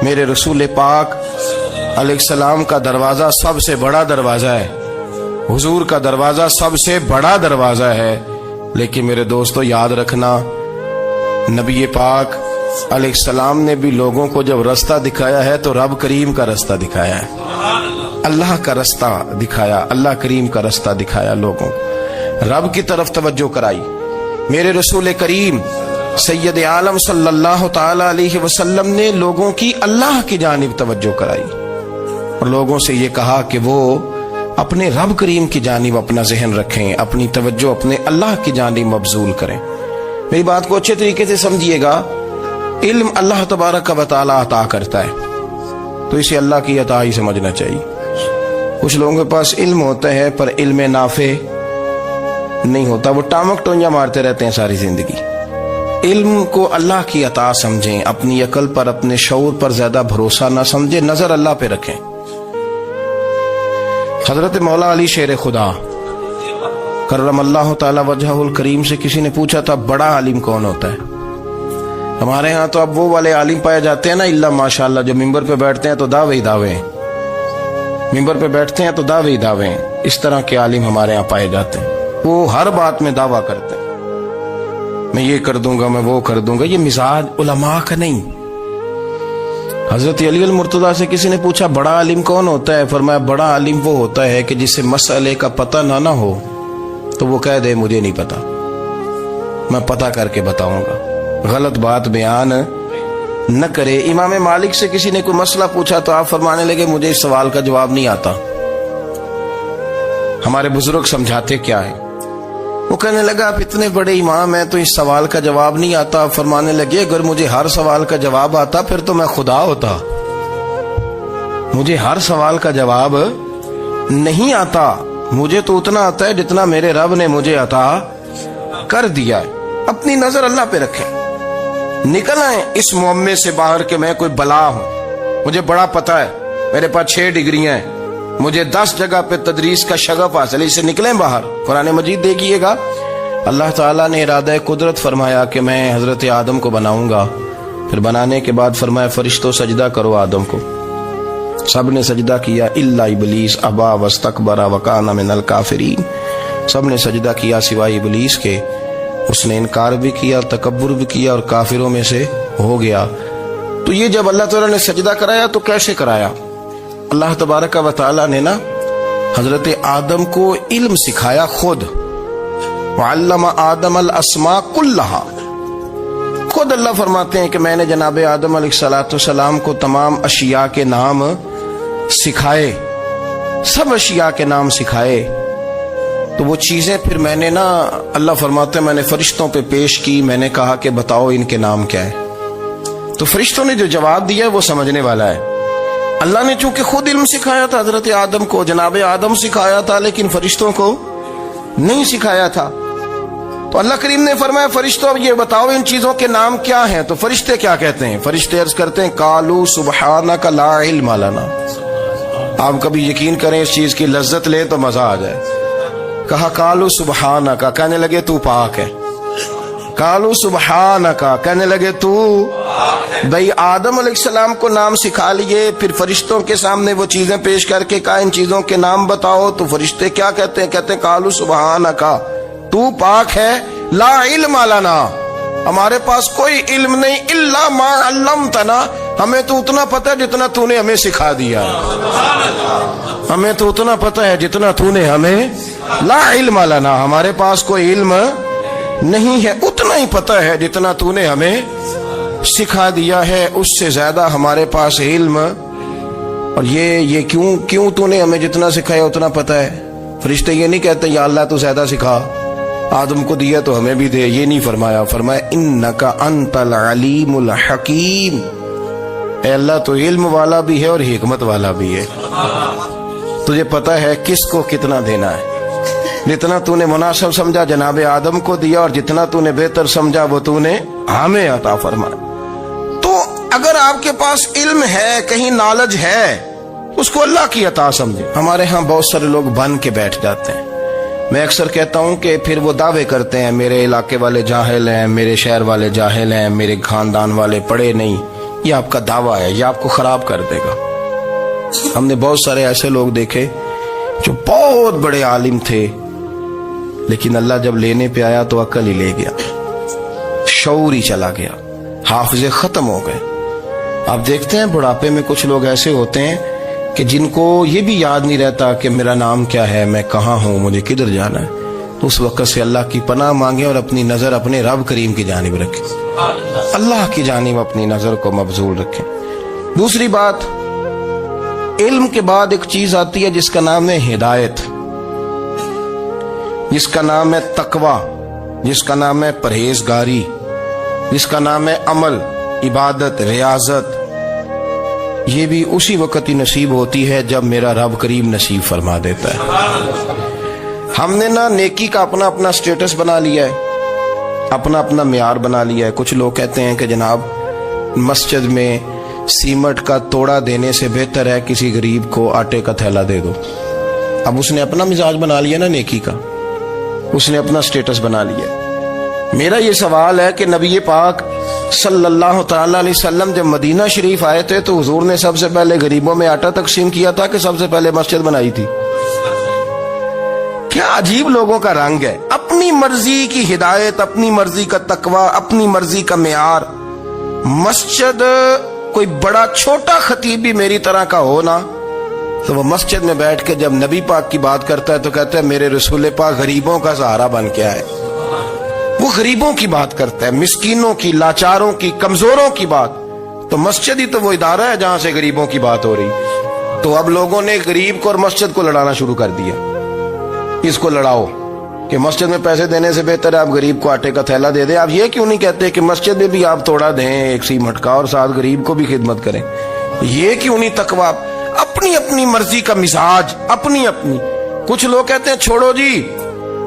میرے رسول پاک علیہ السلام کا دروازہ سب سے بڑا دروازہ ہے، حضور کا دروازہ سب سے بڑا دروازہ ہے، لیکن میرے دوستو یاد رکھنا، نبی پاک علیہ السلام نے بھی لوگوں کو جب رستہ دکھایا ہے تو رب کریم کا رستہ دکھایا ہے، اللہ کا رستہ دکھایا، اللہ کریم کا رستہ دکھایا، لوگوں رب کی طرف توجہ کرائی۔ میرے رسول کریم سید عالم صلی اللہ تعالی علیہ وسلم نے لوگوں کی اللہ کی جانب توجہ کرائی اور لوگوں سے یہ کہا کہ وہ اپنے رب کریم کی جانب اپنا ذہن رکھیں، اپنی توجہ اپنے اللہ کی جانب مبذول کریں۔ میری بات کو اچھے طریقے سے سمجھیے گا، علم اللہ تبارک و تعالی عطا کرتا ہے تو اسے اللہ کی عطا ہی سمجھنا چاہیے۔ کچھ لوگوں کے پاس علم ہوتا ہے پر علم نافع نہیں ہوتا، وہ ٹامک ٹونجا مارتے رہتے ہیں ساری زندگی۔ علم کو اللہ کی عطا سمجھیں، اپنی عقل پر اپنے شعور پر زیادہ بھروسہ نہ سمجھیں، نظر اللہ پہ رکھیں۔ حضرت مولا علی شیر خدا کرم اللہ تعالی وجہہ الکریم سے کسی نے پوچھا تھا بڑا عالم کون ہوتا ہے؟ ہمارے ہاں تو اب وہ والے عالم پائے جاتے ہیں نا، اللہ ماشاءاللہ، جو ممبر پہ بیٹھتے ہیں تو دعوے ہی دعوے ہیں، ممبر پہ بیٹھتے ہیں تو دعوے ہی دعوے ہیں، اس طرح کے عالم ہمارے ہاں پائے جاتے ہیں، وہ ہر بات میں دعویٰ کرتے ہیں، میں یہ کر دوں گا، میں وہ کر دوں گا۔ یہ مزاج علماء کا نہیں۔ حضرت علی المرتضیٰ سے کسی نے پوچھا بڑا عالم کون ہوتا ہے؟ فرمایا بڑا عالم وہ ہوتا ہے کہ جسے مسئلے کا پتہ نہ ہو تو وہ کہہ دے مجھے نہیں پتا، میں پتہ کر کے بتاؤں گا، غلط بات بیان نہ کرے۔ امام مالک سے کسی نے کوئی مسئلہ پوچھا تو آپ فرمانے لگے مجھے اس سوال کا جواب نہیں آتا، ہمارے بزرگ سمجھاتے کیا ہے؟ وہ کہنے لگا آپ اتنے بڑے امام ہیں تو اس سوال کا جواب نہیں آتا۔ آپ فرمانے لگے اگر مجھے ہر سوال کا جواب آتا پھر تو میں خدا ہوتا، مجھے ہر سوال کا جواب نہیں آتا، مجھے تو اتنا آتا ہے جتنا میرے رب نے مجھے عطا کر دیا ہے۔ اپنی نظر اللہ پہ رکھیں، نکل آئیں اس معمے سے باہر کہ میں کوئی بلا ہوں، مجھے بڑا پتہ ہے، میرے پاس 6 ڈگریاں ہیں، مجھے 10 جگہ پہ تدریس کا شغف حاصل ہے، اسے نکلیں باہر۔ قرآن مجید دیکھیے گا، اللہ تعالیٰ نے ارادہ قدرت فرمایا کہ میں حضرت آدم کو بناؤں گا، پھر بنانے کے بعد فرمایا فرشتوں سجدہ کرو آدم کو، سب نے سجدہ کیا الا ابلیس ابا واستکبر وکان من الکافرین، سب نے سجدہ کیا سوائے ابلیس کے، اس نے انکار بھی کیا، تکبر بھی کیا اور کافروں میں سے ہو گیا۔ تو یہ جب اللہ تعالیٰ نے سجدہ کرایا تو کیسے کرایا؟ اللہ تبارک و تعالیٰ نے نا حضرت آدم کو علم سکھایا خود، وعلم آدم الاسماء کلہا، خود اللہ فرماتے ہیں کہ میں نے جناب آدم علیہ السلام کو تمام اشیاء کے نام سکھائے، سب اشیاء کے نام سکھائے۔ تو وہ چیزیں پھر میں نے نا، اللہ فرماتے ہیں میں نے فرشتوں پہ پیش کی، میں نے کہا کہ بتاؤ ان کے نام کیا ہے، تو فرشتوں نے جو جواب دیا ہے وہ سمجھنے والا ہے۔ اللہ نے چونکہ خود علم سکھایا تھا حضرت آدم کو، جناب آدم سکھایا تھا لیکن فرشتوں کو نہیں سکھایا تھا، تو اللہ کریم نے فرمایا فرشتوں یہ بتاؤ ان چیزوں کے نام کیا ہیں؟ تو فرشتے کیا کہتے ہیں؟ فرشتے عرض کرتے ہیں قالوا سبحانک لا علم لنا۔ آپ کبھی یقین کریں اس چیز کی لذت لیں تو مزہ آ جائے۔ کہا قالوا سبحانک، کہنے لگے تو پاک ہے، قالوا سبحانک، کہنے لگے تو بھئی آدم علیہ السلام کو نام سکھا لیے، پھر فرشتوں کے سامنے وہ چیزیں پیش کر کے کہا ان چیزوں کے نام بتاؤ، تو فرشتے کیا کہتے ہیں؟ کہتے ہیں قالوا سبحانک، تو پاک ہے، لا علم لنا، ہمارے پاس کوئی علم نہیں، الا ما علمتنا، ہمیں تو اتنا پتہ ہے جتنا تو نے ہمیں سکھا دیا، ہمیں تو اتنا پتہ ہے جتنا تو نے ہمیں، لا علم لنا، ہمارے پاس کوئی علم نہیں ہے، اتنا ہی پتہ ہے جتنا تو نے ہمیں سکھا دیا ہے، اس سے زیادہ ہمارے پاس علم۔ اور یہ کیوں تو نے ہمیں جتنا سکھایا اتنا پتہ ہے؟ فرشتے یہ نہیں کہتے یا اللہ تو زیادہ سکھا، آدم کو دیا تو ہمیں بھی دے، یہ نہیں فرمایا، فرمایا انک انت العلیم الحکیم، اے اللہ تو علم والا بھی ہے اور حکمت والا بھی ہے، تجھے پتہ ہے کس کو کتنا دینا ہے، جتنا تو نے مناسب سمجھا جناب آدم کو دیا اور جتنا تو نے بہتر سمجھا وہ تو نے ہمیں عطا فرمایا۔ تو اگر آپ کے پاس علم ہے، کہیں نالج ہے، اس کو اللہ کی عطا سمجھے۔ ہمارے ہاں بہت سارے لوگ بن کے بیٹھ جاتے ہیں، میں اکثر کہتا ہوں کہ پھر وہ دعوے کرتے ہیں میرے علاقے والے جاہل ہیں، میرے شہر والے جاہل ہیں، میرے خاندان والے پڑھے نہیں، یہ آپ کا دعویٰ ہے، یہ آپ کو خراب کر دے گا۔ ہم نے بہت سارے ایسے لوگ دیکھے جو بہت بڑے عالم تھے، لیکن اللہ جب لینے پہ آیا تو عقل ہی لے گیا، شعور ہی چلا گیا، حافظے ختم ہو گئے۔ آپ دیکھتے ہیں بڑھاپے میں کچھ لوگ ایسے ہوتے ہیں کہ جن کو یہ بھی یاد نہیں رہتا کہ میرا نام کیا ہے، میں کہاں ہوں، مجھے کدھر جانا ہے۔ تو اس وقت سے اللہ کی پناہ مانگیں اور اپنی نظر اپنے رب کریم کی جانب رکھیں، اللہ کی جانب اپنی نظر کو مبذول رکھیں۔ دوسری بات، علم کے بعد ایک چیز آتی ہے جس کا نام ہے ہدایت، جس کا نام ہے تقوی، جس کا نام ہے پرہیزگاری، جس کا نام ہے عمل، عبادت، ریاضت۔ یہ بھی اسی وقت ہی نصیب ہوتی ہے جب میرا رب کریم نصیب فرما دیتا ہے۔ ہم نے نا نیکی کا اپنا اپنا سٹیٹس بنا لیا ہے، اپنا اپنا معیار بنا لیا ہے۔ کچھ لوگ کہتے ہیں کہ جناب مسجد میں سیمنٹ کا توڑا دینے سے بہتر ہے کسی غریب کو آٹے کا تھیلا دے دو۔ اب اس نے اپنا مزاج بنا لیا نا نیکی کا، اس نے اپنا سٹیٹس بنا لیا۔ میرا یہ سوال ہے کہ نبی پاک صلی اللہ تعالی علیہ وسلم جب مدینہ شریف آئے تھے تو حضور نے سب سے پہلے غریبوں میں آٹا تقسیم کیا تھا کہ سب سے پہلے مسجد بنائی تھی؟ کیا عجیب لوگوں کا رنگ ہے، اپنی مرضی کی ہدایت، اپنی مرضی کا تقوی، اپنی مرضی کا معیار۔ مسجد کوئی بڑا چھوٹا خطیب بھی میری طرح کا ہو نا تو وہ مسجد میں بیٹھ کے جب نبی پاک کی بات کرتا ہے تو کہتا ہے میرے رسول پاک غریبوں کا سہارا بن کے آئے۔ وہ غریبوں کی بات کرتا ہے، مسکینوں کی، لاچاروں کی، کمزوروں کی بات۔ تو مسجد ہی تو وہ ادارہ ہے جہاں سے غریبوں کی بات ہو رہی۔ تو اب لوگوں نے غریب کو اور مسجد کو لڑانا شروع کر دیا، اس کو لڑاؤ کہ مسجد میں پیسے دینے سے بہتر ہے آپ غریب کو آٹے کا تھیلا دے دیں۔ آپ یہ کیوں نہیں کہتے کہ مسجد میں بھی آپ توڑا دیں ایک سیمنٹ کا اور ساتھ غریب کو بھی خدمت کریں؟ یہ کیوں نہیں تقوی؟ اپنی اپنی مرضی کا مزاج، اپنی اپنی۔ کچھ لوگ کہتے ہیں چھوڑو جی،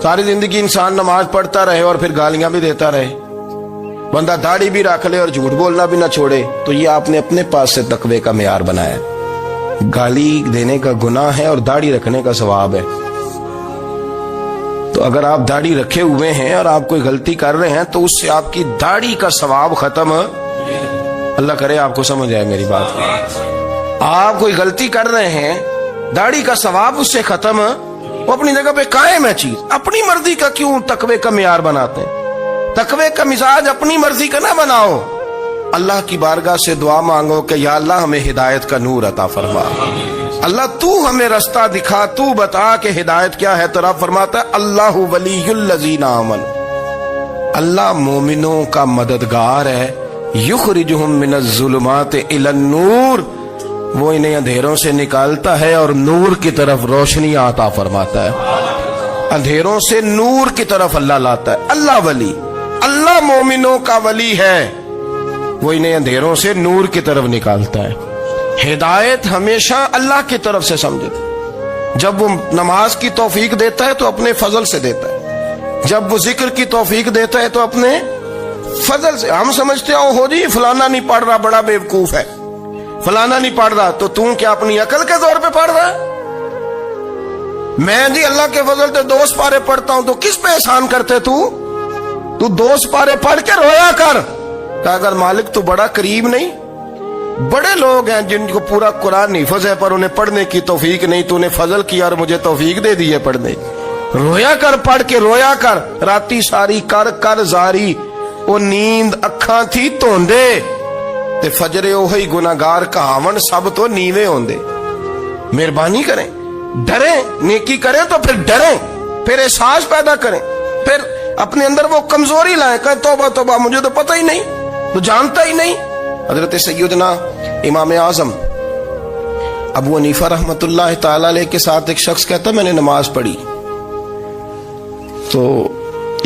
ساری زندگی انسان نماز پڑھتا رہے اور پھر گالیاں بھی دیتا رہے، بندہ داڑھی بھی رکھ لے اور جھوٹ بولنا بھی نہ چھوڑے۔ تو یہ آپ نے اپنے پاس سے تقوی کا معیار بنایا ہے۔ گالی دینے کا گناہ ہے اور داڑھی رکھنے کا ثواب ہے۔ تو اگر آپ داڑھی رکھے ہوئے ہیں اور آپ کوئی غلطی کر رہے ہیں تو اس سے آپ کی داڑھی کا ثواب ختم، اللہ کرے آپ کو سمجھ آئے میری بات۔ آپ کوئی غلطی کر رہے ہیں، داڑھی کا ثواب اس سے ختم، وہ اپنی جگہ پہ قائم ہے چیز۔ اپنی مرضی کا کیوں تقوی کا معیار بناتے ہیں؟ تقوی کا مزاج اپنی مرضی کا نہ بناؤ، اللہ کی بارگاہ سے دعا مانگو کہ یا اللہ ہمیں ہدایت کا نور عطا فرما، اللہ تو ہمیں رستہ دکھا، تو بتا کہ ہدایت کیا ہے۔ تو رب فرماتا ہے اللہ ولی الذین آمنوا، اللہ مومنوں کا مددگار ہے، یخرجہم من الظلمات الی النور، وہ انہیں اندھیروں سے نکالتا ہے اور نور کی طرف روشنی عطا فرماتا ہے۔ اندھیروں سے نور کی طرف اللہ لاتا ہے۔ اللہ ولی، اللہ مومنوں کا ولی ہے، وہ انہیں اندھیروں سے نور کی طرف نکالتا ہے۔ ہدایت ہمیشہ اللہ کی طرف سے سمجھے۔ جب وہ نماز کی توفیق دیتا ہے تو اپنے فضل سے دیتا ہے، جب وہ ذکر کی توفیق دیتا ہے تو اپنے فضل سے۔ ہم سمجھتے ہو جی فلانا نہیں پڑھ رہا بڑا بیوقوف ہے، فلانا نہیں پڑھ رہا، تو تم کیا اپنی عقل کے زور پہ پڑھ رہا ہے؟ میں جی اللہ کے فضل سے 2 سپارے پڑھتا ہوں، تو کس پہ احسان کرتے تو 2 سپارے پڑھ کے رویا کر کہ اگر مالک تو بڑا قریب نہیں۔ بڑے لوگ ہیں جن کو پورا قرآن حفظ ہے پر انہیں پڑھنے کی توفیق نہیں، تو انہیں فضل کیا اور مجھے توفیق دے دی ہے پڑھنے۔ رویا کر، پڑھ کے رویا کر، راتی ساری کر کر زاری، وہ نیند اکھاں تھی توندے تے فجرے اوہی گناہگار کہاون سب تو نیوے ہوندے۔ مہربانی کریں، ڈریں، نیکی کریں تو پھر ڈریں، پھر احساس پیدا کریں، پھر اپنے اندر وہ کمزوری لائیں کہ توبہ توبہ مجھے تو پتہ ہی نہیں، تو جانتا ہی نہیں۔ حضرت سیدنا امام اعظم ابو حنیفہ رحمت اللہ تعالی علیہ کے ساتھ ایک شخص کہتا میں نے نماز پڑھی تو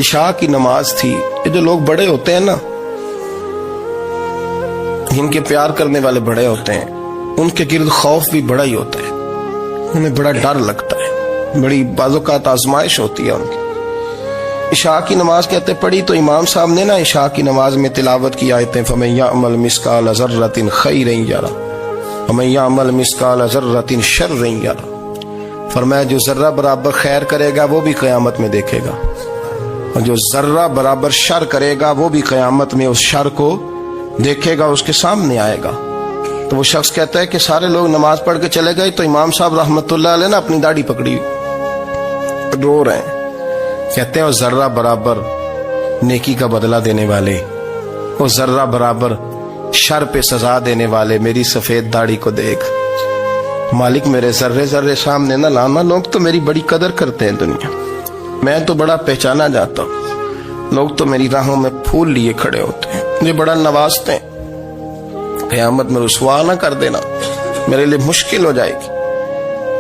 عشاء کی نماز تھی۔ یہ جو لوگ بڑے ہوتے ہیں نا، جن کے پیار کرنے والے بڑے ہوتے ہیں، ان کے گرد خوف بھی بڑا ہی ہوتا ہے، انہیں بڑا ڈر لگتا ہے، بڑی بعض اوقات آزمائش ہوتی ہے ان کی۔ عشاء کی نماز کہتے پڑھی تو امام صاحب نے نا عشاء کی نماز میں تلاوت کی آیتیں فَمَن يَعْمَلْ مِثْقَالَ ذَرَّةٍ خَيْرًا يَرَهُ وَمَن يَعْمَلْ مِثْقَالَ ذَرَّةٍ شَرًّا يَرَهُ، فرمایا جو ذرہ برابر خیر کرے گا وہ بھی قیامت میں دیکھے گا، اور جو ذرہ برابر شر کرے گا وہ بھی قیامت میں اس شر کو دیکھے گا اس کے سامنے آئے گا. تو وہ شخص کہتا ہے کہ سارے لوگ نماز پڑھ کے چلے گئے تو امام صاحب رحمت اللہ علیہ نے اپنی داڑھی پکڑی رو رہے ہیں. کہتے ہیں وہ ذرہ برابر نیکی کا بدلہ دینے والے, وہ ذرہ برابر شر پہ سزا دینے والے میری سفید داڑھی کو دیکھ. مالک میرے ذرے ذرے سامنے نہ لانا, لوگ تو میری بڑی قدر کرتے ہیں دنیا, میں تو بڑا پہچانا جاتا ہوں, لوگ تو میری راہوں میں پھول لیے کھڑے ہوتے ہیں, مجھے بڑا نوازتے ہیں. قیامت میں رسوا نہ کر دینا, میرے لیے مشکل ہو جائے گی.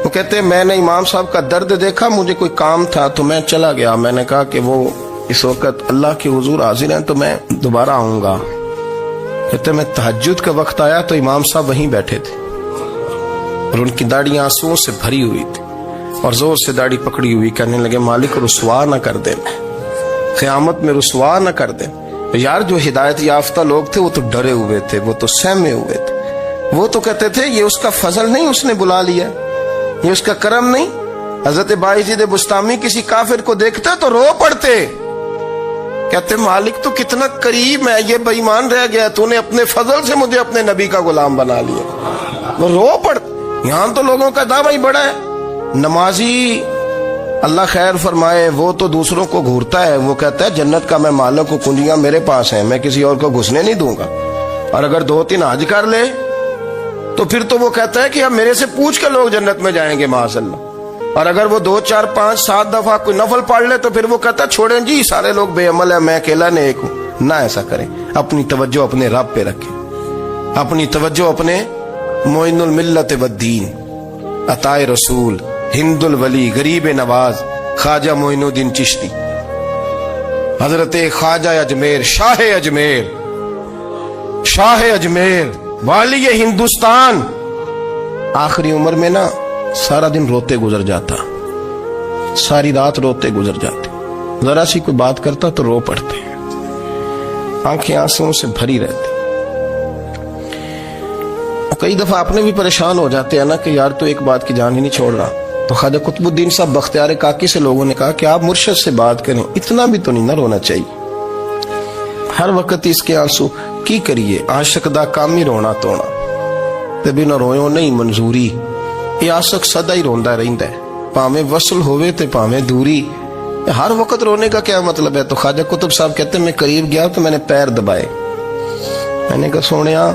وہ کہتے ہیں میں نے امام صاحب کا درد دیکھا, مجھے کوئی کام تھا تو میں چلا گیا. میں نے کہا کہ وہ اس وقت اللہ کے حضور حاضر ہیں تو میں دوبارہ آؤں گا. کہتے میں تہجد کا وقت آیا تو امام صاحب وہیں بیٹھے تھے اور ان کی داڑھی آنسوؤں سے بھری ہوئی تھی اور زور سے داڑھی پکڑی ہوئی. کہنے لگے مالک رسوا نہ کر دے, قیامت میں رسوا نہ کر دے. یار جو ہدایت یافتہ لوگ تھے وہ تو ڈرے ہوئے تھے, وہ تو سہمے ہوئے تھے, وہ تو کہتے تھے یہ اس کا فضل نہیں, اس نے بلا لیا, یہ اس کا کرم نہیں. حضرت بایزید بستامی کسی کافر کو دیکھتے تو رو پڑتے, کہتے مالک تو کتنا قریب ہے, یہ بے ایمان رہ گیا, تو نے اپنے فضل سے مجھے اپنے نبی کا غلام بنا لیا. وہ رو پڑ. یہاں تو لوگوں کا دعویٰ ہی بڑا ہے. نمازی اللہ خیر فرمائے وہ تو دوسروں کو گھورتا ہے, وہ کہتا ہے جنت کا میں مالک ہوں, کنجیاں میرے پاس ہیں, میں کسی اور کو گھسنے نہیں دوں گا. اور اگر 2-3 حج کر لے تو پھر تو وہ کہتا ہے کہ اب میرے سے پوچھ کے لوگ جنت میں جائیں گے معاذ اللہ. اور اگر وہ 2 4 5 7 دفعہ کوئی نفل پڑھ لے تو پھر وہ کہتا ہے چھوڑیں جی سارے لوگ بے عمل ہیں, میں اکیلا نیک ہوں. نہ ایسا کریں, اپنی توجہ اپنے رب پہ رکھیں, اپنی توجہ اپنے معین الملت والدین, عطائے رسول, ہند الولی, غریب نواز, خواجہ معین الدین چشتی, حضرت خواجہ اجمیر, شاہ اجمیر, والی ہندوستان. آخری عمر میں نا سارا دن روتے گزر جاتا, ساری رات روتے گزر جاتے, ذرا سی کوئی بات کرتا تو رو پڑتے, آنکھیں آنسوؤں سے بھری رہتی. کئی دفعہ آپ نے بھی پریشان ہو جاتے ہیں نا کہ یار تو ایک بات کی جان ہی نہیں چھوڑ رہا. تو خواجہ قطب الدین صاحب بختیار کاکی سے لوگوں نے کہا کہ آپ مرشد سے بات کریں, اتنا بھی تو نہیں نہ رونا چاہیے. ہر وقت اس کے آنسو کی کریے, عاشق دا کام ہی رونا تونا, تے بنا رویوں نہیں منظوری. یہ عاشق سدا ہی روندا رہندا ہے, پاویں وصل ہوئے تے پاویں دوری. ہر وقت رونے کا کیا مطلب ہے؟ تو خواجہ قطب صاحب کہتے ہیں میں قریب گیا تو میں نے پیر دبائے, میں نے کہا سونیا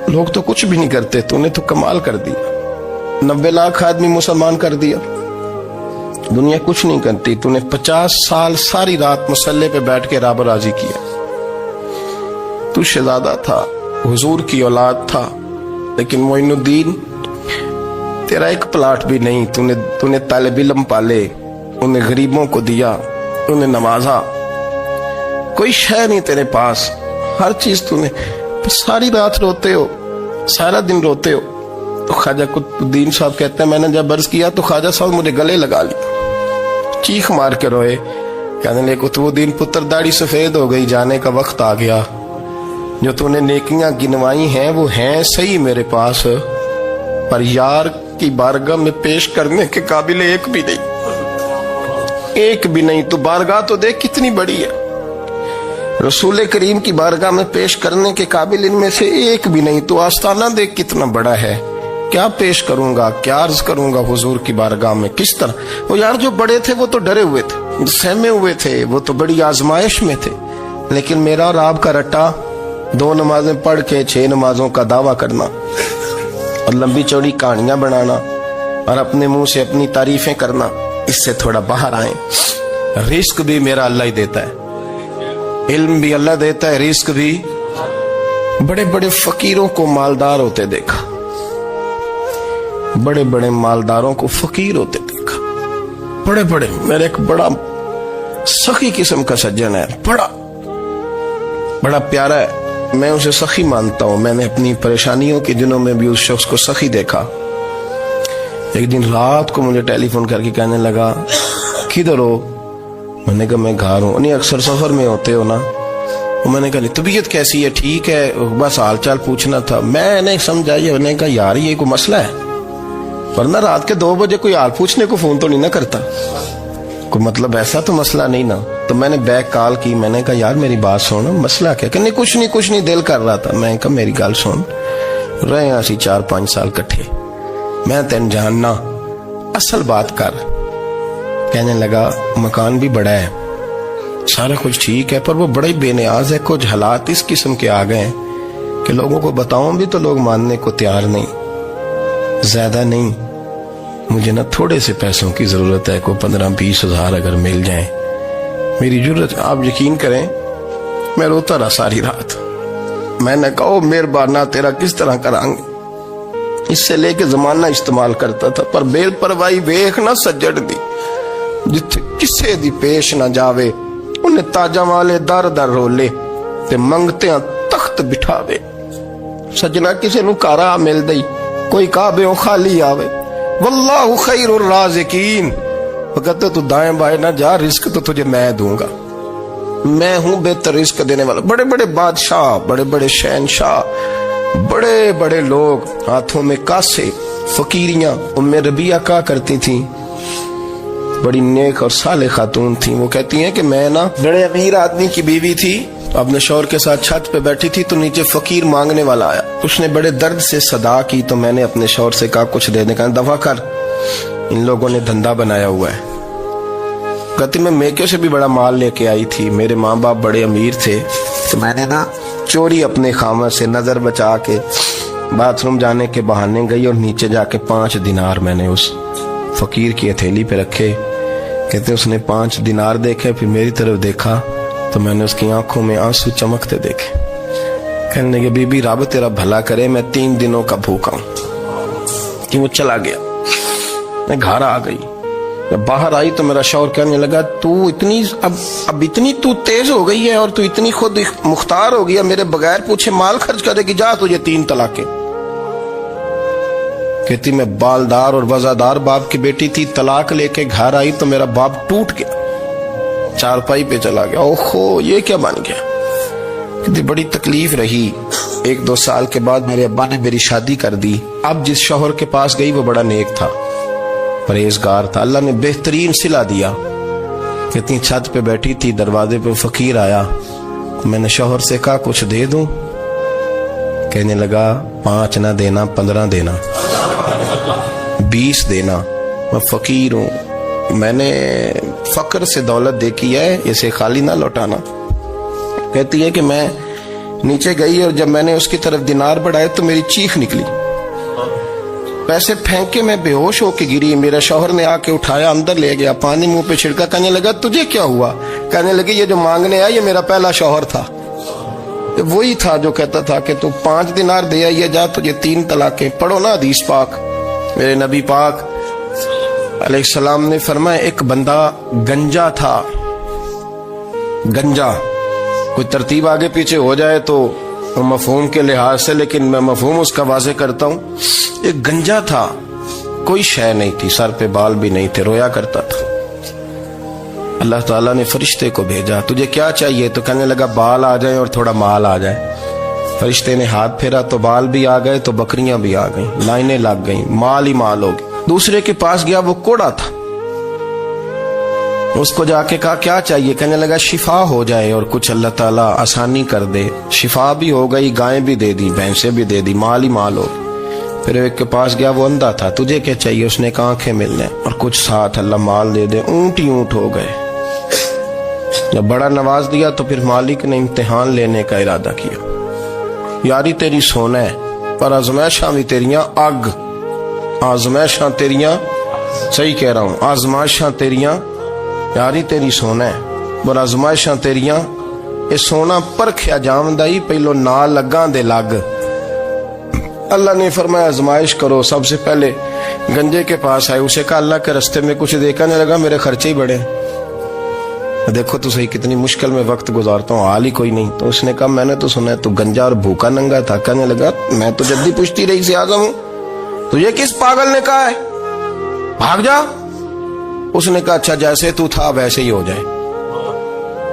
لوگ تو کچھ بھی نہیں کرتے, تو نے تو کمال کر دیا. 90 لاکھ آدمی مسلمان کر دیا, دنیا کچھ نہیں کرتی. تو نے 50 سال ساری رات مصلے پہ بیٹھ کے رب راضی کیا. تو شہزادہ تھا, حضور کی اولاد تھا, لیکن معین الدین تیرا ایک پلاٹ بھی نہیں. تو نے طالب علم پالے, انہیں غریبوں کو دیا, انہیں نوازا, کوئی شے نہیں تیرے پاس, ہر چیز تو نے. ساری رات روتے ہو, سارا دن روتے ہو. تو خواجہ قطب الدین صاحب کہتے ہیں میں نے جب عرض کیا تو خواجہ صاحب مجھے گلے لگا لیا, چیخ مار کے روئے. کہنے لگے قطب الدین پتر داڑھی سفید ہو گئی, جانے کا وقت آ گیا. جو تو نے نیکیاں گنوائی ہیں وہ ہیں صحیح میرے پاس, پر یار کی بارگاہ میں پیش کرنے کے قابل ایک بھی نہیں, ایک بھی نہیں. تو بارگاہ تو دیکھ کتنی بڑی ہے, رسول کریم کی بارگاہ میں پیش کرنے کے قابل ان میں سے ایک بھی نہیں. تو آستانہ دیکھ کتنا بڑا ہے, کیا پیش کروں گا, کیا عرض کروں گا حضور کی بارگاہ میں, کس طرح. وہ یار جو بڑے تھے وہ تو ڈرے ہوئے تھے, سہمے ہوئے تھے, وہ تو بڑی آزمائش میں تھے. لیکن میرا اور آپ کا رٹا 2 نمازیں پڑھ کے 6 نمازوں کا دعویٰ کرنا اور لمبی چوڑی کہانیاں بنانا اور اپنے منہ سے اپنی تعریفیں کرنا, اس سے تھوڑا باہر آئیں. رزق بھی میرا اللہ ہی دیتا ہے, علم بھی اللہ دیتا ہے, رزق بھی. بڑے بڑے فقیروں کو مالدار ہوتے دیکھا, بڑے بڑے مالداروں کو فقیر ہوتے دیکھا, بڑے بڑے. میرے ایک بڑا سخی قسم کا سجن ہے, بڑا پیارا ہے, میں اسے سخی مانتا ہوں. میں نے اپنی پریشانیوں کے دنوں میں بھی اس شخص کو سخی دیکھا. ایک دن رات کو مجھے ٹیلی فون کر کے کہنے لگا کدھر ہو؟ میں نے کہا میں گھر ہوں. نہیں اکثر سفر میں ہوتے ہو نا؟ میں نے کہا طبیعت کیسی ہے؟ ٹھیک ہے, بس حال چال پوچھنا تھا. میں نے سمجھا, میں نے کہا یار یہ کوئی مسئلہ ہے, ورنہ رات کے 2 بجے کوئی حال پوچھنے کو فون تو نہیں نہ کرتا, کوئی مطلب ایسا تو مسئلہ نہیں نا. تو میں نے بیک کال کی, میں نے کہا یار میری بات سن, مسئلہ کیا؟ کہ نہیں کچھ نہیں دل کر رہا تھا. میں کہا میری گل سن, رہے اسی 4-5 سال کٹھے, میں تین جاننا, اصل بات کر. کہنے لگا مکان بھی بڑا ہے, سارا کچھ ٹھیک ہے, پر وہ بڑا ہی بے نیاز ہے. کچھ حالات اس قسم کے آ گئے ہیں کہ لوگوں کو بتاؤں بھی تو لوگ ماننے کو تیار نہیں. زیادہ نہیں, مجھے نا تھوڑے سے پیسوں کی ضرورت ہے, کو 15-20 ہزار اگر مل جائیں میری ضرورت. آپ یقین کریں میں روتا رہا ساری رات. میں نے کہا مہربانہ تیرا کس طرح کرانگے, اس سے لے کے زمانہ استعمال کرتا تھا, پر بے پرواہی ویخ نہ سجڑ دی, جتھے کسے دی پیش نہ جاوے انہیں تاجاں والے در در رولے تے منگتے ہیں تخت بٹھاوے. سجنا کسے نو کارا مل دئی, کوئی کعبے خالی آوے. واللہ خیر الرازقین, وہ کہتے تو دائیں بائیں نہ جا, رزق تو تجھے میں دوں گا, میں ہوں بہتر رزق دینے والا. بڑے بڑے بادشاہ, بڑے بڑے شہنشاہ, بڑے بڑے لوگ, ہاتھوں میں کاسے, فقیریاں. ام ربیہ کہا کرتی تھیں, بڑی نیک اور صالح خاتون تھیں. وہ کہتی ہیں کہ میں نا بڑے امیر آدمی کی بیوی تھی, اپنے شوہر کے ساتھ چھت پہ بیٹھی تھی تو نیچے فقیر مانگنے والا آیا. اس نے بڑے درد سے صدا کی تو میں نے اپنے شوہر سے کہا کچھ دے دے. کہا دفع کر, ان لوگوں نے دھندا بنایا ہوا ہے. کہتی میں میکے سے بھی بڑا مال لے کے آئی تھی, میرے ماں باپ بڑے امیر تھے, تو میں نے نا چوری اپنے خامہ سے نظر بچا کے باتھ روم جانے کے بہانے گئی اور نیچے جا کے 5 دینار میں نے اس فقیر کی ہتھیلی پہ رکھے. کہتے اس نے 5 دینار دیکھے, پھر میری طرف دیکھا تو میں نے اس کی آنکھوں میں آنسو چمکتے دیکھے. کہنے لگے بی بی رب تیرا بھلا کرے, میں 3 دنوں کا بھوکا ہوں. کہ وہ چلا گیا. میں گھر آ گئی, جب باہر آئی تو میرا شوہر کہنے لگا تو اتنی اب اتنی تو تیز ہو گئی ہے اور تو اتنی خود مختار ہو گیا, میرے بغیر پوچھے مال خرچ کرے گی, جا تجھے 3 طلاقیں. کہتی میں بالدار اور وزادار باپ کی بیٹی تھی, طلاق لے کے گھر آئی تو میرا باپ ٹوٹ گیا, چارپائی پہ چلا گیا. اوہو یہ کیا بن گیا. کہتی بڑی تکلیف رہی. 1-2 سال کے بعد میرے ابا نے میری شادی کر دی. اب جس شوہر کے پاس گئی وہ بڑا نیک تھا, پرہیزگار تھا, اللہ نے بہترین صلہ دیا. کہتی چھت پہ بیٹھی تھی, دروازے پہ فقیر آیا, میں نے شوہر سے کہا کچھ دے دوں. کہنے لگا 5 نہ دینا, 15 دینا, 20 دینا, میں فقیر ہوں, میں نے فقر سے دولت دیکھی ہے, اسے خالی نہ لوٹانا. کہتی ہے کہ میں نیچے گئی اور جب میں نے اس کی طرف دینار بڑھائے تو میری چیخ نکلی, پیسے پھینک کے میں بے ہوش ہو کے گری. میرا شوہر نے آ کے اٹھایا, اندر لے گیا, پانی منہ پہ چھڑکا. کہنے لگا تجھے کیا ہوا؟ کہنے لگے یہ جو مانگنے آیا یہ میرا پہلا شوہر تھا, وہی تھا جو کہتا تھا کہ تو 5 دینار دے آئیے, جا تجھے 3 طلاقیں. پڑھو نا حدیث پاک. میرے نبی پاک علیہ السلام نے فرمایا ایک بندہ گنجا تھا. گنجا کوئی ترتیب آگے پیچھے ہو جائے تو مفہوم کے لحاظ سے, لیکن میں مفہوم اس کا واضح کرتا ہوں. ایک گنجا تھا, کوئی شے نہیں تھی, سر پہ بال بھی نہیں تھے, رویا کرتا تھا. اللہ تعالیٰ نے فرشتے کو بھیجا, تجھے کیا چاہیے؟ تو کہنے لگا بال آ جائیں اور تھوڑا مال آ جائے. فرشتے نے ہاتھ پھیرا تو بال بھی آ گئے, تو بکریاں بھی آ گئیں, لائنیں لگ گئیں, مال ہی مال ہو گئے. دوسرے کے پاس گیا, وہ کوڑا تھا, اس کو جا کے کہا کیا چاہیے؟ کہنے لگا شفا ہو جائے اور کچھ اللہ تعالیٰ آسانی کر دے. شفا بھی ہو گئی, گائیں بھی دے دی, بھینسیں بھی دے دی, مال ہی مال ہو. پھر ایک کے پاس گیا, وہ اندھا تھا, تجھے کیا چاہیے؟ اس نے کہا آنکھیں ملنے اور کچھ ساتھ اللہ مال دے دے. اونٹ ہی اونٹ ہو گئے. جب بڑا نواز دیا تو پھر مالک نے امتحان لینے کا ارادہ کیا. یاری تیری سونا ہے پر آزمائشاں بھی تیریاں اگ. آزمائشاں تیریاں, صحیح کہہ رہا ہوں, آزمائشاں تیریاں, یاری تیری سونا ہے پر آزمائشاں تیریاں. یہ سونا پرکھیا جامدائی, پہلو نہ لگاں دے لگ. اللہ نے فرمایا آزمائش کرو. سب سے پہلے گنجے کے پاس آئے, اسے کہا اللہ کے رستے میں کچھ دیکھنے لگا, میرے خرچے ہی بڑے, دیکھو تو صحیح کتنی مشکل میں وقت گزارتا ہوں, حال ہی کوئی نہیں. تو اس نے کہا میں نے تو سنا ہے تو گنجا اور بھوکا ننگا تھا. کہنے لگا میں تو جدی پشتی رئیس اعظم ہوں, تو یہ کس پاگل نے کہا ہے بھاگ جا. اس نے کہا اچھا جیسے تو تھا ویسے ہی ہو جائے.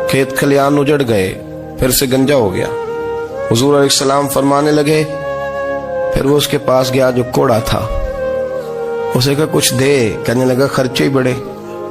کھیت کھلیان اجڑ گئے, پھر سے گنجا ہو گیا. حضور علیہ السلام فرمانے لگے, پھر وہ اس کے پاس گیا جو کوڑا تھا, اسے کہا کچھ دے. کہنے لگا خرچے ہی بڑے,